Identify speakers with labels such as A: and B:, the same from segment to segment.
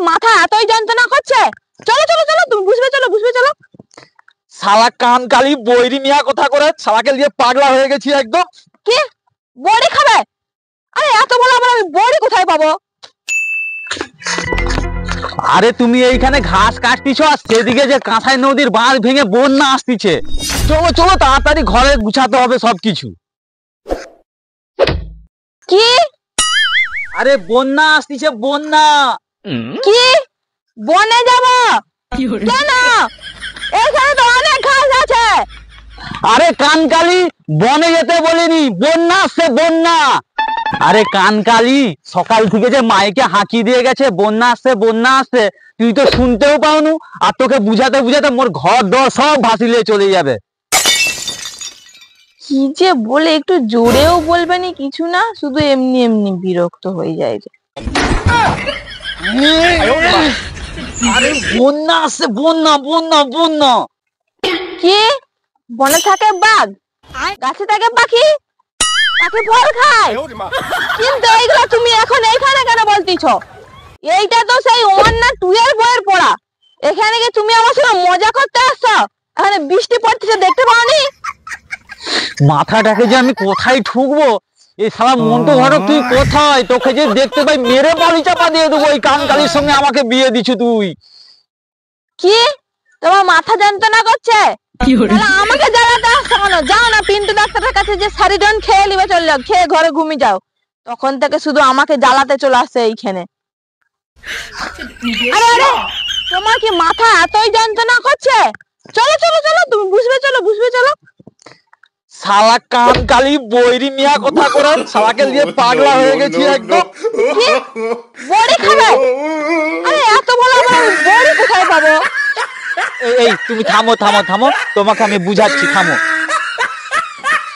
A: মাথা এতই যন্ত্রণা করছে? চলো চলো চলো, তুমি বুঝবে, চলো বুঝবে, চলো।
B: শালা কান কালি বৈরি মিয়া কথা করে শালাকে নিয়ে পাগলা হয়ে গেছি একদম।
A: কি বড়ি খাবে? আরে এত বড় আবার আমি বড়ি কোথায় পাবো?
B: আরে তুমি এইখানে ঘাস কাটতিছো আর সেদিকে যে কাঁসাই নদীর বাঁধ ভেঙে বন্যা আসতিছে। চলো চলো তাড়াতাড়ি ঘরে গুছাতে হবে সবকিছু।
A: কি?
B: আরে বন্যা আসতিছে বন্যা।
A: কি বনে যাব? কেন? এখানে তো অনেক ঘাস আছে।
B: আরে কানকালি বনে যেতে বলিনি, বন্যা আসছে বন্যা। আরে কানকালি সকাল থেকে যে মাইকে হাঁকি দিয়ে গেছে বন্যা আসছে বন্যা আসছে, তুই তো শুনতেও পাওনু। আর তোকে বুঝাতে বুঝাতে মোর ঘর দর সব ভাসিলে চলে যাবে।
A: কি যে বলে, একটু জোরেও বলবে নি কিছু না, শুধু এমনি এমনি বিরক্ত হয়ে যায় যে।
B: আরে বন্যা আসছে বন্যা বন্যা বন্যা।
A: কি বনে থাকে বাঘ, গাছে থাকে পাখি, পাখি ফল খায়, কিন্তু এইগুলো তুমি এখন এইখানে কেন বলতিছ? এইটা তো সেই 1 না 2 এর বইয়ের পড়া। এখানে কি তুমি আমার সঙ্গে মজা করতে আসছো? এখানে বৃষ্টি পড়তেছে দেখতে পাওনি?
B: মাথাটাকে যে আমি কোথায় ঠুকবো, এই শালা মন্টু ঘটক তুই কোথায়? তোকে যে দেখতে পাই মেরে বাড়ি চাপা দিয়ে দেবো। এই কানকালির সঙ্গে আমাকে বিয়ে দিচ্ছ তুই।
A: কি তোমার মাথা যন্ত্রণা করছে? তাহলে আমাকে জ্বালাতে আসছো কেন? যাও না পিন্টু ডাক্তারের কাছে, যে সারিডন খেয়ে নিবে, চলে যাও, খেয়ে ঘরে ঘুমিয়ে যাও। তখন থেকে শুধু আমাকে জ্বালাতে চলে আসছে এইখানে। আরে আরে তোমার কি মাথা এতই যন্ত্রণা করছে? চলো চলো চলো, তুমি বুঝবে, চলো বুঝবে, চলো।
B: শালা কানকালি বৈরি মিয়া কথা করে শালাকে দিয়ে পাগলা হয়ে গেছি একদম।
A: কি বড়ি খাবে? আরে এত বড় আবার আমি বড়ি কোথায় পাবো?
B: এই তুমি থামো থামো থামো, তোমাকে আমি বুঝাচ্ছি, থামো।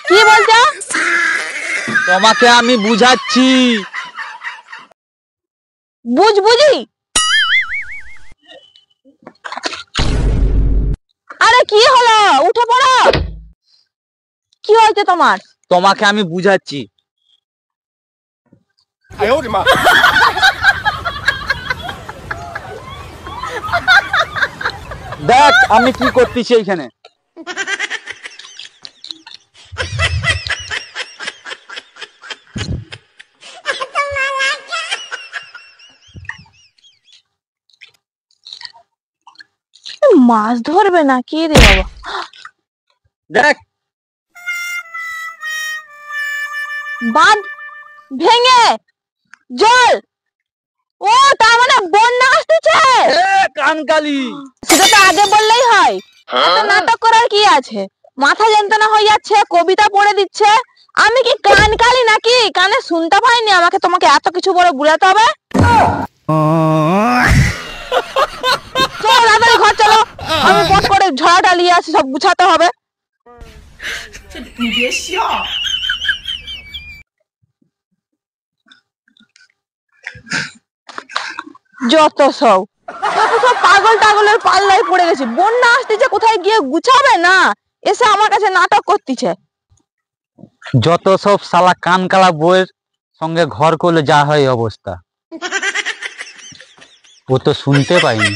A: কি বলছো?
B: তোমাকে আমি বুঝাচ্ছি।
A: বুঝি। আরে কি হলো? উঠে পড়ো। কি হয়েছে তোমার?
B: তোমাকে আমি বুঝাচ্ছি। দেখ আমি কি করতেছি এইখানে।
A: মাছ ধরবে না কি রে বাবা?
B: দেখ
A: বাঁধ ভেঙে জল, ও তার মানে বন্যা আসতেছে।
B: কানকালি
A: সেটা তো আগে বললেই হয়। এত নাটক করার কি আছে? মাথা যন্ত্রণা হয়ে যাচ্ছে, কবিতা পড়ে দিচ্ছে। আমি কি কানকালি নাকি? কানে শুনতে পাইনি আমাকে তোমাকে এত কিছু বলে বুঝাতে হবে? চলো তাড়াতাড়ি ঘর চলো, আমি পট করে ঝড়াটা নিয়ে আসি, সব গুছাতে হবে। যত সব পাগল টাগলের পাল্লায় পড়ে গেছি। বন্যা আসতেছে, কোথায় গিয়ে গুছাবে না, এসে আমার কাছে নাটক করতেছে।
B: যত সব শালা কানকালা বইয়ের সঙ্গে ঘর করলে যা হয় অবস্থা, ও তো শুনতে পাইনি।